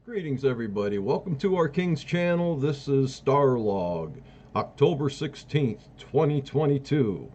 Greetings everybody, welcome to our King's channel. This is Starlog, October 16th, 2022,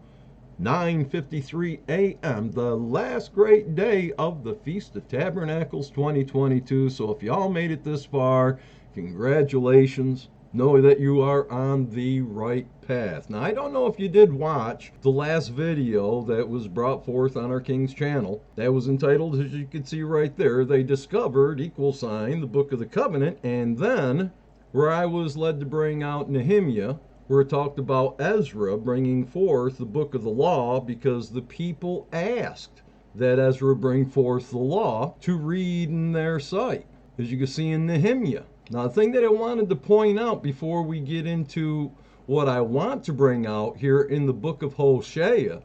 9:53 a.m., the last great day of the Feast of Tabernacles 2022. So if y'all made it this far, congratulations. Know that you are on the right path. Now, I don't know if you did watch the last video that was brought forth on our King's channel. That was entitled, as you can see right there, They Discovered, =, the Book of the Covenant, and then where I was led to bring out Nehemiah, where it talked about Ezra bringing forth the Book of the Law because the people asked that Ezra bring forth the law to read in their sight, as you can see in Nehemiah. Now, the thing that I wanted to point out before we get into what I want to bring out here in the book of Hosea,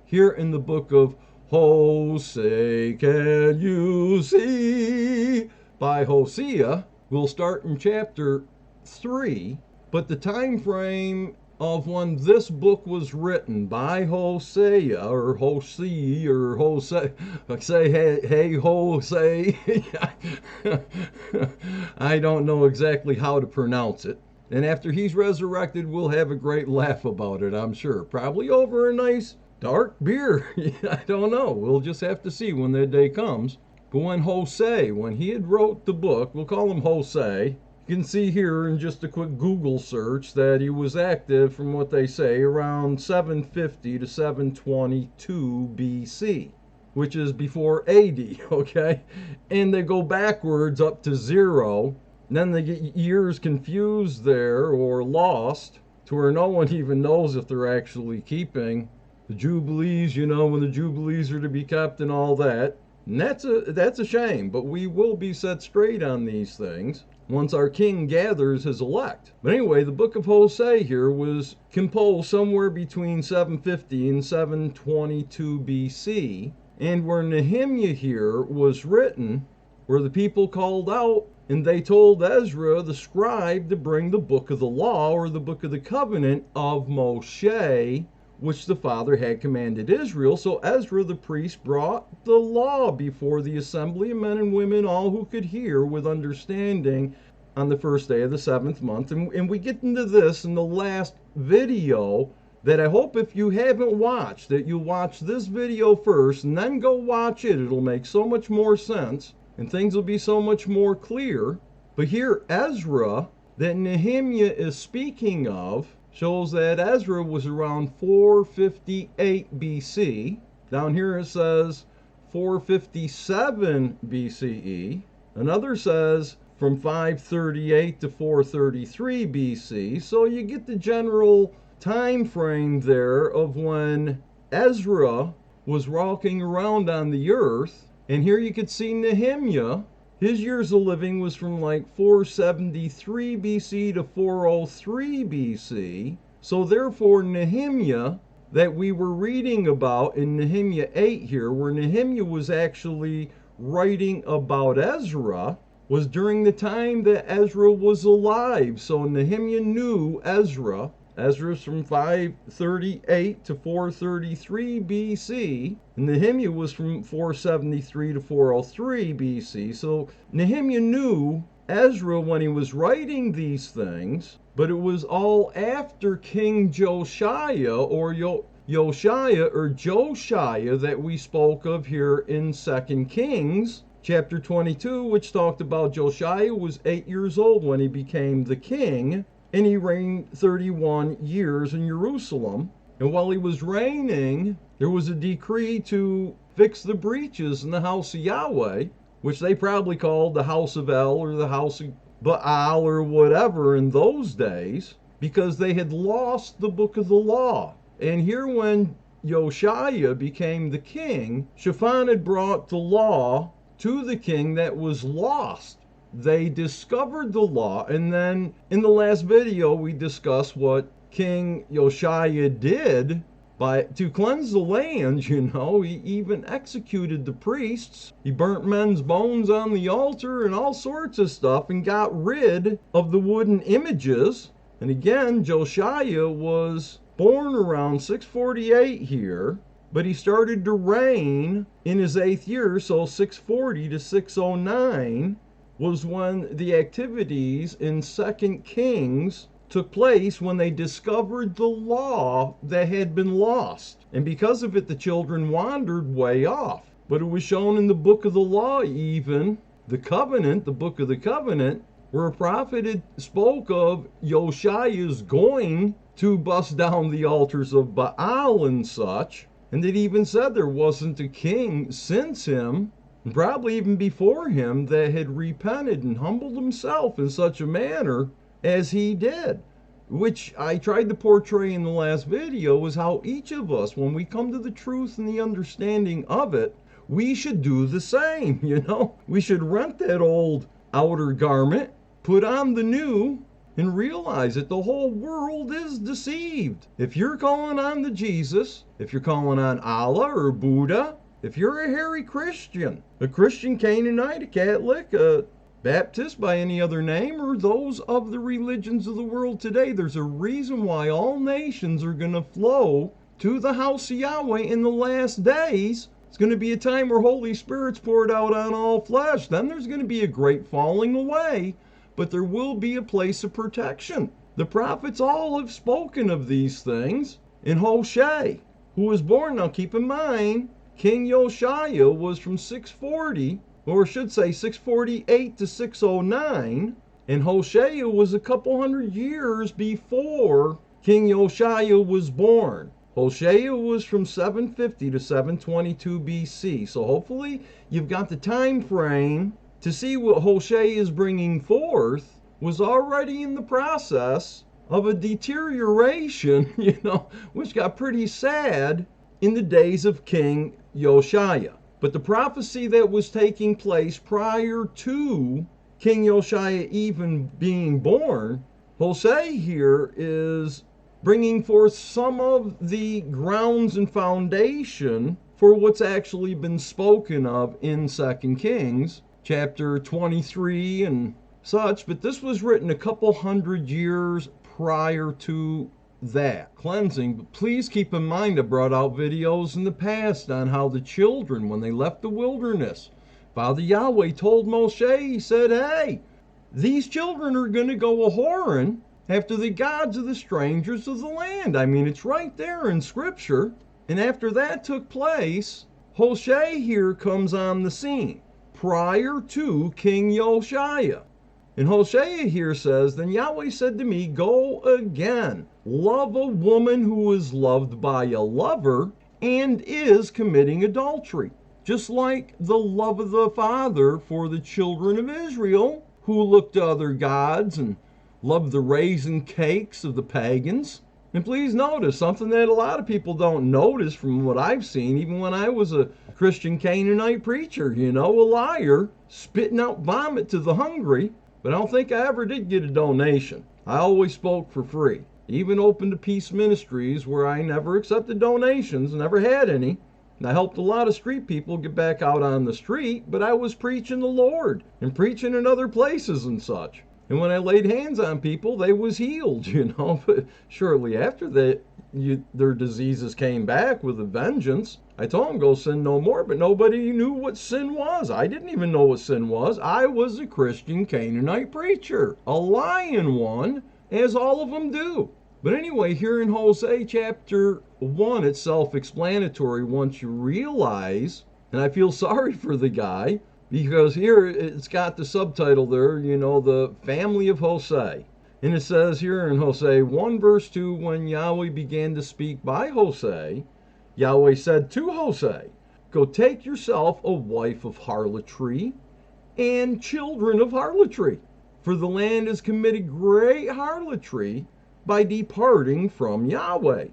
here in the book of Hosea, can you see? By Hosea, we'll start in chapter 3, but the time frame of when this book was written by Hosea, or Hosea, or Hosea, say, hey, Hosea. I don't know exactly how to pronounce it. And after he's resurrected, we'll have a great laugh about it, I'm sure. Probably over a nice dark beer. I don't know. We'll just have to see when that day comes. But when he had wrote the book, we'll call him Hosea. You can see here in just a quick Google search that he was active, from what they say, around 750 to 722 BC, which is before AD, okay? And they go backwards up to 0, and then they get years confused there or lost to where no one even knows if they're actually keeping the Jubilees, you know, when the Jubilees are to be kept and all that. And that's a shame, but we will be set straight on these things once our king gathers his elect. But anyway, the book of Hosea here was composed somewhere between 750 and 722 BC, and where Nehemiah here was written, where the people called out and they told Ezra the scribe to bring the book of the law, or the book of the covenant of Moshe, which the Father had commanded Israel. So Ezra the priest brought the law before the assembly of men and women, all who could hear with understanding, on the first day of the 7th month. And we get into this in the last video, that I hope if you haven't watched, that you watch this video first and then go watch it. It'll make so much more sense and things will be so much more clear. But here, Ezra, that Nehemiah is speaking of, shows that Ezra was around 458 BC. Down here it says 457 BCE. Another says from 538 to 433 BC. So you get the general time frame there of when Ezra was walking around on the earth. And here you could see Nehemiah. His years of living was from like 473 BC to 403 BC. So therefore, Nehemiah, that we were reading about in Nehemiah 8 here, where Nehemiah was actually writing about Ezra, was during the time that Ezra was alive. So Nehemiah knew Ezra. Ezra's from 538 to 433 BC. And Nehemiah was from 473 to 403 BC. So Nehemiah knew Ezra when he was writing these things, but it was all after King Josiah, or Josiah, or Josiah, that we spoke of here in 2 Kings chapter 22, which talked about Josiah was 8 years old when he became the king, and he reigned 31 years in Jerusalem. And while he was reigning, there was a decree to fix the breaches in the house of Yahweh, which they probably called the house of El, or the house of Baal, or whatever in those days, because they had lost the book of the law. And here when Josiah became the king, Shaphan had brought the law to the king that was lost. They discovered the law, and then in the last video we discussed what King Josiah did to cleanse the land. You know, he even executed the priests. He burnt men's bones on the altar and all sorts of stuff, and got rid of the wooden images. And again, Josiah was born around 648 here, but he started to reign in his 8th year, so 640 to 609, was when the activities in 2 Kings took place, when they discovered the law that had been lost. And because of it, the children wandered way off. But it was shown in the book of the law, even the covenant, the book of the covenant, where a prophet had spoke of Josiah's going to bust down the altars of Baal and such. And it even said there wasn't a king since him, and probably even before him, that had repented and humbled himself in such a manner as he did. Which I tried to portray in the last video, is how each of us, when we come to the truth and the understanding of it, we should do the same, you know? We should rent that old outer garment, put on the new, and realize that the whole world is deceived. If you're calling on the Jesus, if you're calling on Allah or Buddha, if you're a hairy Christian, a Christian Canaanite, a Catholic, a Baptist by any other name, or those of the religions of the world today, there's a reason why all nations are going to flow to the house of Yahweh in the last days. It's going to be a time where Holy Spirit's poured out on all flesh. Then there's going to be a great falling away, but there will be a place of protection. The prophets all have spoken of these things. In Hosea, who was born, now keep in mind, King Josiah was from 640, or I should say 648 to 609, and Hosea was a couple hundred years before King Josiah was born. Hosea was from 750 to 722 BC, so hopefully you've got the time frame to see what Hosea is bringing forth was already in the process of a deterioration, you know, which got pretty sad in the days of King Josiah. But the prophecy that was taking place prior to King Josiah even being born, Hosea here is bringing forth some of the grounds and foundation for what's actually been spoken of in 2 Kings, chapter 23 and such. But this was written a couple hundred years prior to that cleansing. But please keep in mind, I brought out videos in the past on how the children, when they left the wilderness, Father Yahweh told Moshe, he said, hey, these children are going to go a-whoring after the gods of the strangers of the land. I mean, it's right there in scripture. And after that took place, Hosea here comes on the scene prior to King Josiah. And Hosea here says, then Yahweh said to me, go again, love a woman who is loved by a lover and is committing adultery. Just like the love of the Father for the children of Israel, who looked to other gods and loved the raisin cakes of the pagans. And please notice something that a lot of people don't notice from what I've seen, even when I was a Christian Canaanite preacher, you know, a liar, spitting out vomit to the hungry. But I don't think I ever did get a donation. I always spoke for free. Even opened to peace ministries where I never accepted donations, never had any. And I helped a lot of street people get back out on the street, but I was preaching the Lord and preaching in other places and such. And when I laid hands on people, they was healed, you know. But shortly after that, their diseases came back with a vengeance. I told them, go sin no more, but nobody knew what sin was. I didn't even know what sin was. I was a Christian Canaanite preacher, a lying one, as all of them do. But anyway, here in Hosea chapter 1, it's self-explanatory once you realize, and I feel sorry for the guy, because here it's got the subtitle there, you know, the family of Hosea. And it says here in Hosea 1 verse 2, when Yahweh began to speak by Hosea, Yahweh said to Hosea, go take yourself a wife of harlotry and children of harlotry, for the land has committed great harlotry by departing from Yahweh.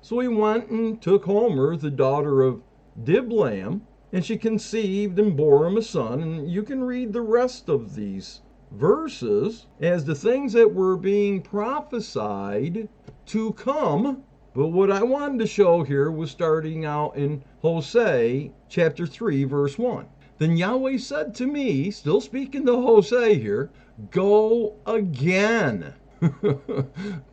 So he went and took Homer, the daughter of Diblam, and she conceived and bore him a son. And you can read the rest of these verses as the things that were being prophesied to come. But what I wanted to show here was starting out in Hosea chapter 3 verse 1. Then Yahweh said to me, still speaking to Hosea here, go again.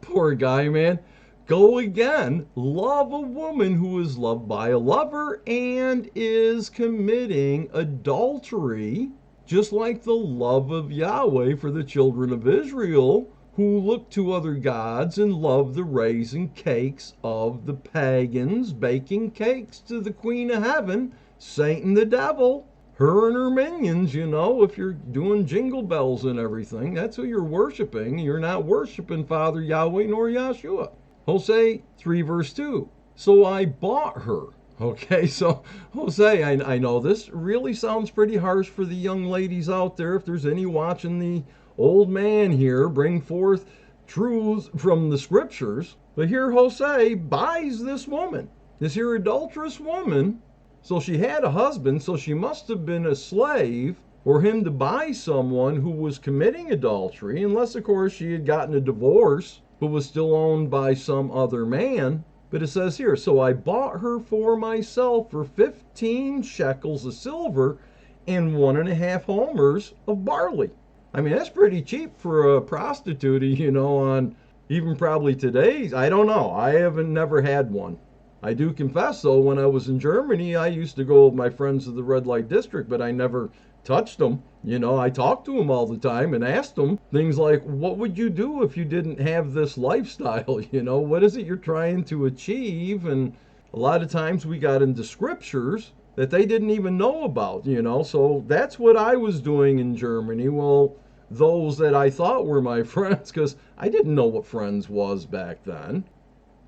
Poor guy, man. Go again, love a woman who is loved by a lover and is committing adultery, just like the love of Yahweh for the children of Israel, who look to other gods and love the raisin cakes of the pagans, baking cakes to the Queen of Heaven, Satan the devil, her and her minions. If you're doing jingle bells and everything, that's who you're worshiping. You're not worshiping Father Yahweh nor Yahshua. Hosea 3 verse 2. So I bought her. Okay, so Hosea, I know this really sounds pretty harsh for the young ladies out there. If there's any watching the old man here bring forth truths from the scriptures. But here Hosea buys this woman, this here adulterous woman. So she had a husband, so she must have been a slave for him to buy someone who was committing adultery, unless of course she had gotten a divorce but was still owned by some other man. But it says here, so I bought her for myself for 15 shekels of silver and 1.5 homers of barley. I mean, that's pretty cheap for a prostitute, on even probably today's. I don't know. I haven't never had one. I do confess, though, when I was in Germany, I used to go with my friends to the red light district, but I never touched them. I talked to them all the time and asked them things like, what would you do if you didn't have this lifestyle? What is it you're trying to achieve? And a lot of times we got into scriptures that they didn't even know about, So that's what I was doing in Germany. Well, those that I thought were my friends, because I didn't know what friends was back then,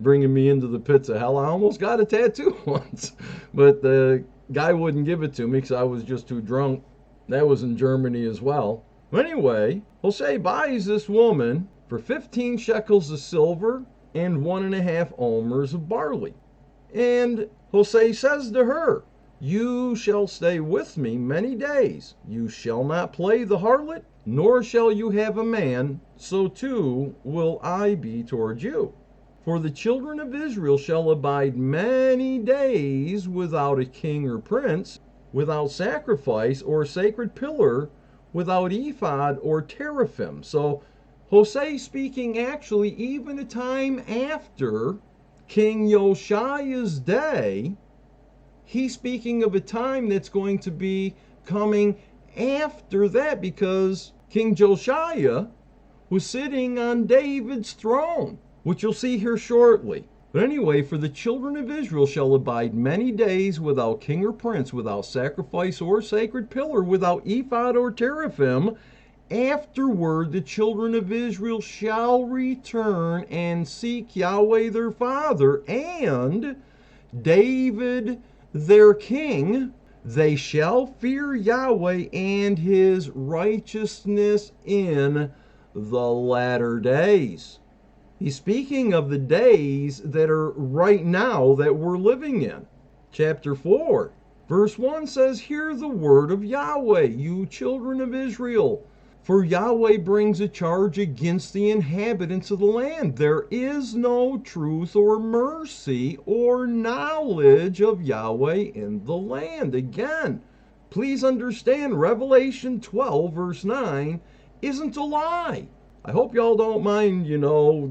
bringing me into the pits of hell. I almost got a tattoo once, but the guy wouldn't give it to me because I was just too drunk. That was in Germany as well. Anyway, Hosea buys this woman for 15 shekels of silver and 1.5 omers of barley. And Hosea says to her, you shall stay with me many days. You shall not play the harlot, nor shall you have a man. So too will I be toward you. For the children of Israel shall abide many days without a king or prince, without sacrifice or sacred pillar, without ephod or teraphim. So Hosea speaking actually even a time after King Josiah's day. He's speaking of a time that's going to be coming after that, because King Josiah was sitting on David's throne, which you'll see here shortly. But anyway, for the children of Israel shall abide many days without king or prince, without sacrifice or sacred pillar, without ephod or teraphim. Afterward the children of Israel shall return and seek Yahweh their Father, and David their king. They shall fear Yahweh and his righteousness in the latter days. He's speaking of the days that are right now that we're living in. Chapter 4, verse 1 says, hear the word of Yahweh, you children of Israel. For Yahweh brings a charge against the inhabitants of the land. There is no truth or mercy or knowledge of Yahweh in the land. Again, please understand, Revelation 12, verse 9 isn't a lie. I hope y'all don't mind,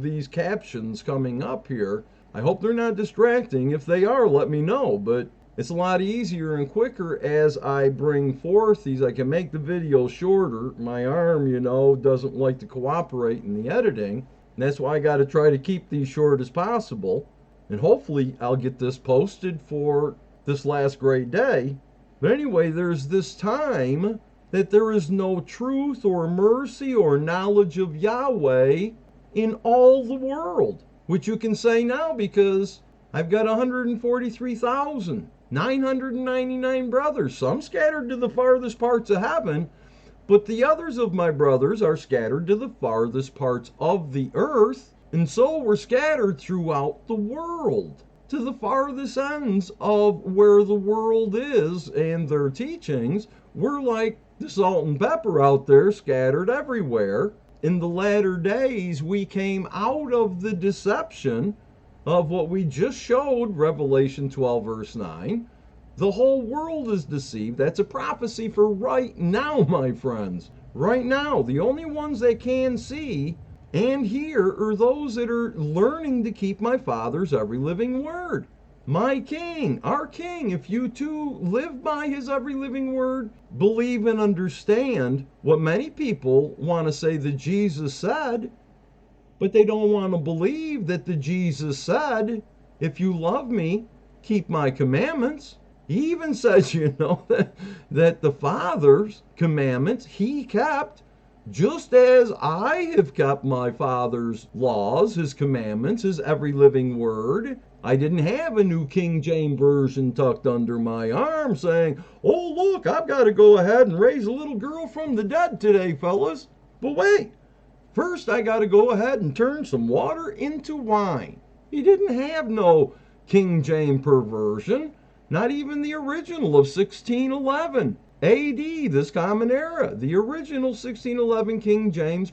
these captions coming up here. I hope they're not distracting. If they are, let me know. But it's a lot easier and quicker as I bring forth these. I can make the video shorter. My arm, doesn't like to cooperate in the editing. And that's why I got to try to keep these short as possible. And hopefully I'll get this posted for this last great day. But anyway, there's this time that there is no truth or mercy or knowledge of Yahweh in all the world. Which you can say now, because I've got 143,999 brothers, some scattered to the farthest parts of heaven, but the others of my brothers are scattered to the farthest parts of the earth, and so we're scattered throughout the world, to the farthest ends of where the world is and their teachings. We're like the salt and pepper out there, scattered everywhere. In the latter days, we came out of the deception of what we just showed, Revelation 12, verse 9. The whole world is deceived. That's a prophecy for right now, my friends. Right now, the only ones that can see and hear are those that are learning to keep my Father's every living word. My king, our king, if you too live by his every living word, believe and understand what many people want to say that Jesus said, but they don't want to believe that the Jesus said, if you love me, keep my commandments. He even says, that the Father's commandments he kept, just as I have kept my Father's laws, his commandments, his every living word. I didn't have a New King James Version tucked under my arm saying, oh, look, I've got to go ahead and raise a little girl from the dead today, fellas. But wait, first I got to go ahead and turn some water into wine. He didn't have no King James perversion, not even the original of 1611 AD, this common era. The original 1611 King James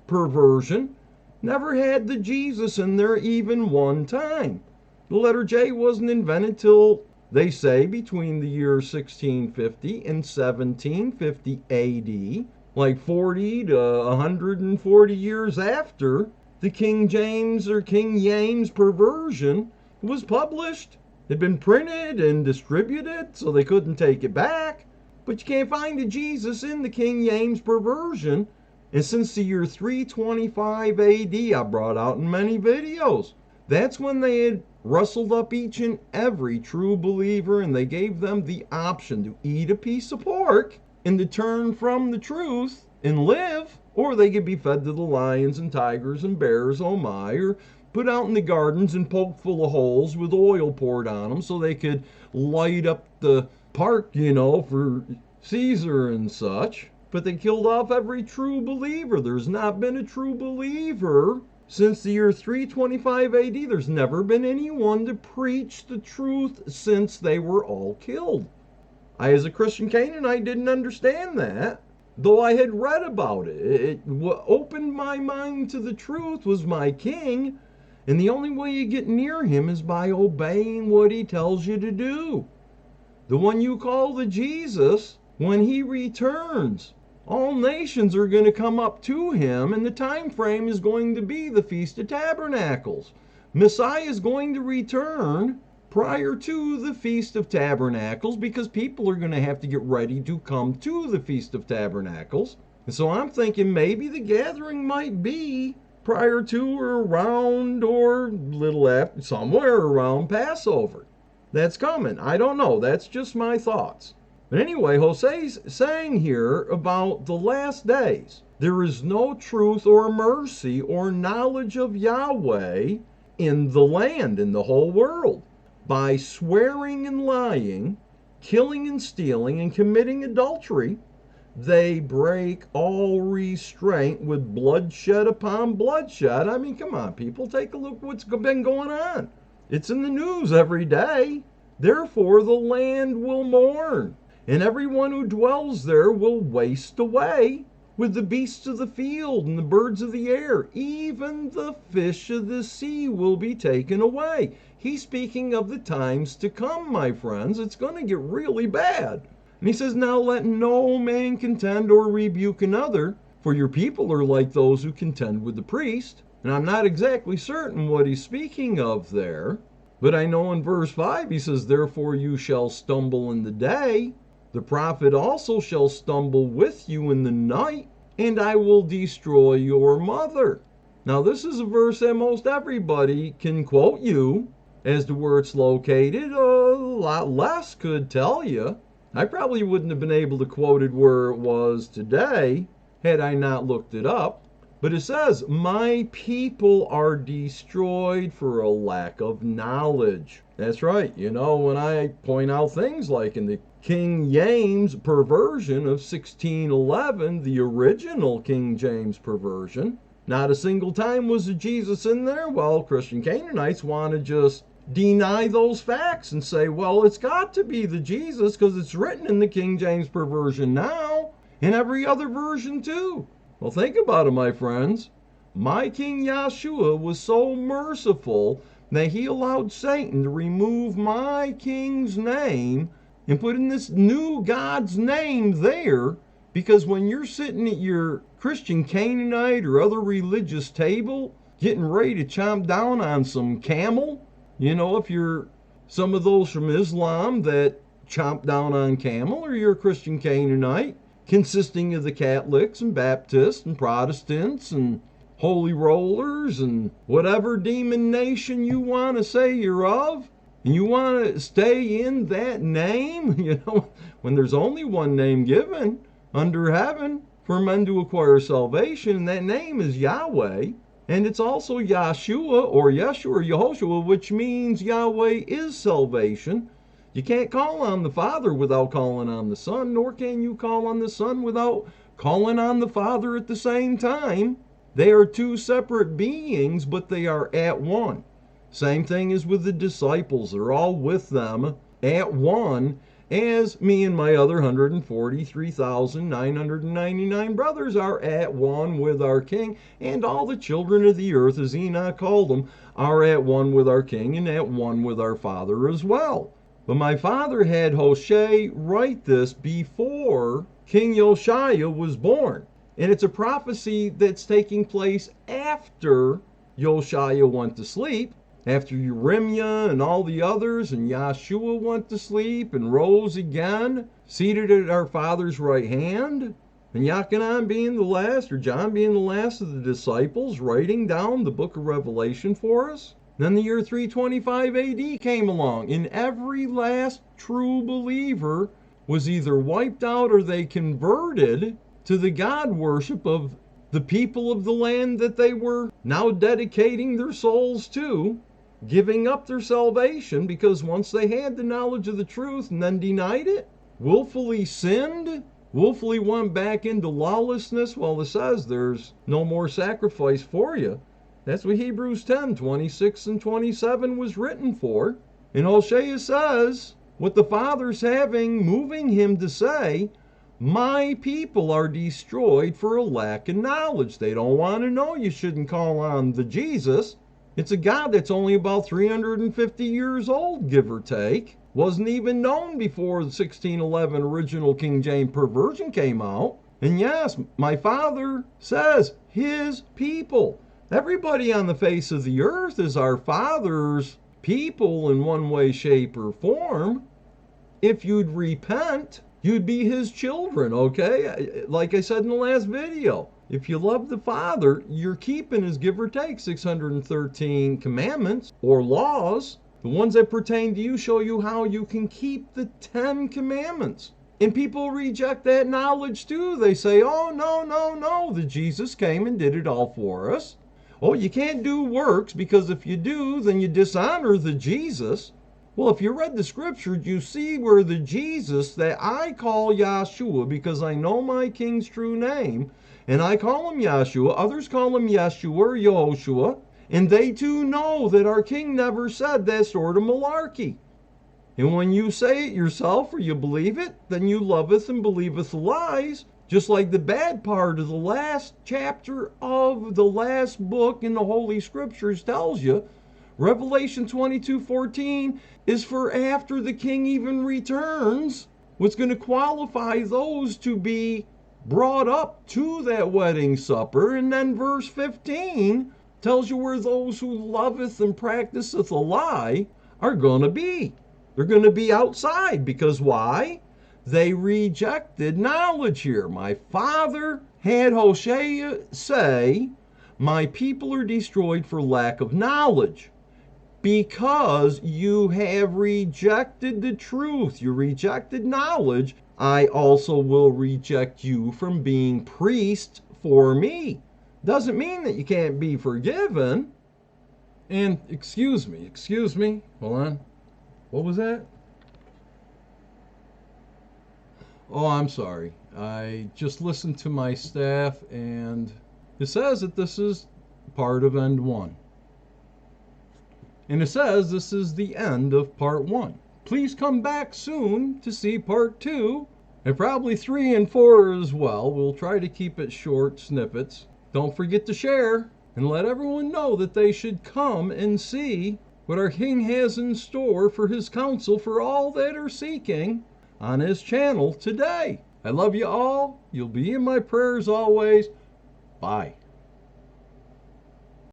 perversion never had the Jesus in there even one time. The letter J wasn't invented till, they say, between the year 1650 and 1750 AD, like 40 to 140 years after the King James or King James perversion was published. It'd been printed and distributed, so they couldn't take it back. But you can't find a Jesus in the King James perversion. And since the year 325 AD, I brought out in many videos, that's when they had rustled up each and every true believer, and they gave them the option to eat a piece of pork and to turn from the truth and live, or they could be fed to the lions and tigers and bears, oh my, or put out in the gardens and poked full of holes with oil poured on them so they could light up the park, for Caesar and such. But they killed off every true believer. There's not been a true believer since the year 325 AD. There's never been anyone to preach the truth since they were all killed. I, as a Christian Canaanite, didn't understand that, though I had read about it. What opened my mind to the truth was my king, and the only way you get near him is by obeying what he tells you to do. The one you call the Jesus, when he returns, all nations are going to come up to him, and the time frame is going to be the Feast of Tabernacles. Messiah is going to return prior to the Feast of Tabernacles because people are going to have to get ready to come to the Feast of Tabernacles. And so I'm thinking maybe the gathering might be prior to or around or little after, somewhere around Passover. That's coming. I don't know. That's just my thoughts. But anyway, Hosea's saying here about the last days. There is no truth or mercy or knowledge of Yahweh in the land, in the whole world. By swearing and lying, killing and stealing, and committing adultery, they break all restraint with bloodshed upon bloodshed. I mean, come on, people, take a look what's been going on. It's in the news every day. Therefore, the land will mourn, and everyone who dwells there will waste away with the beasts of the field and the birds of the air. Even the fish of the sea will be taken away. He's speaking of the times to come, my friends. It's going to get really bad. And he says, now let no man contend or rebuke another, for your people are like those who contend with the priest. And I'm not exactly certain what he's speaking of there, but I know in verse 5 he says, therefore you shall stumble in the day. The prophet also shall stumble with you in the night, and I will destroy your mother. Now this is a verse that most everybody can quote you. As to where it's located, a lot less could tell you. I probably wouldn't have been able to quote it where it was today had I not looked it up. But it says, my people are destroyed for a lack of knowledge. That's right. When I point out things like in the King James perversion of 1611, the original King James perversion, not a single time was a Jesus in there. Well, Christian Canaanites want to just deny those facts and say, well, it's got to be the Jesus because it's written in the King James perversion now, and every other version too. Well, think about it, my friends. My King Yahshua was so merciful that he allowed Satan to remove my king's name and put in this new God's name there, because when you're sitting at your Christian Canaanite or other religious table getting ready to chomp down on some camel You know, if you're some of those from Islam that chomp down on camel, or you're a Christian Canaanite, consisting of the Catholics and Baptists and Protestants and Holy Rollers and whatever demon nation you want to say you're of, and you want to stay in that name, you know, when there's only one name given under heaven for men to acquire salvation, and that name is Yahweh. And it's also Yahshua or Yeshua or Yehoshua, which means Yahweh is salvation. You can't call on the Father without calling on the Son, nor can you call on the Son without calling on the Father at the same time. They are two separate beings, but they are at one. Same thing as with the disciples. They're all with them at one, as me and my other 143,999 brothers are at one with our King, and all the children of the earth, as Enoch called them, are at one with our King and at one with our Father as well. But my father had Hosea write this before King Josiah was born. And it's a prophecy that's taking place after Josiah went to sleep, after Uriah and all the others, and Yahshua went to sleep and rose again, seated at our Father's right hand, and Yachanan being the last, or John being the last of the disciples, writing down the book of Revelation for us. Then the year 325 AD came along, and every last true believer was either wiped out or they converted to the God worship of the people of the land that they were now dedicating their souls to, giving up their salvation, because once they had the knowledge of the truth and then denied it, willfully sinned, willfully went back into lawlessness. Well, it says there's no more sacrifice for you. That's what Hebrews 10, 26 and 27 was written for. And Hosea says, what the Father's moving him to say, my people are destroyed for a lack of knowledge. They don't want to know. You shouldn't call on the Jesus. It's a God that's only about 350 years old, give or take. Wasn't even known before the 1611 original King James perversion came out. And yes, my Father says his people. Everybody on the face of the earth is our Father's people in one way, shape, or form. If you'd repent, you'd be his children, okay? Like I said in the last video, if you love the Father, you're keeping his, give or take, 613 commandments or laws. The ones that pertain to you show you how you can keep the 10 commandments. And people reject that knowledge too. They say, oh, no, the Jesus came and did it all for us. Oh, you can't do works, because if you do, then you dishonor the Jesus. Well, if you read the scriptures, you see where the Jesus that I call Yahshua, because I know my King's true name, and I call him Yahshua, others call him Yeshua or Yehoshua, and they too know that our King never said that sort of malarkey. And when you say it yourself or you believe it, then you loveth and believeth the lies, just like the bad part of the last chapter of the last book in the Holy Scriptures tells you. Revelation 22:14 is for after the King even returns, what's going to qualify those to be brought up to that wedding supper. And then verse 15 tells you where those who loveth and practiceth a lie are going to be. They're going to be outside, because why? They rejected knowledge here. My Father had Hosea say, my people are destroyed for lack of knowledge. Because you have rejected the truth, you rejected knowledge, I also will reject you from being priest for me. Doesn't mean that you can't be forgiven. And excuse me, hold on. What was that? Oh, I'm sorry. I just listened to my staff, and it says that this is part of end 1. And it says this is the end of part 1. Please come back soon to see part 2, and probably 3 and 4 as well. We'll try to keep it short snippets. Don't forget to share and let everyone know that they should come and see what our King has in store for his counsel for all that are seeking on his channel today. I love you all. You'll be in my prayers always. Bye.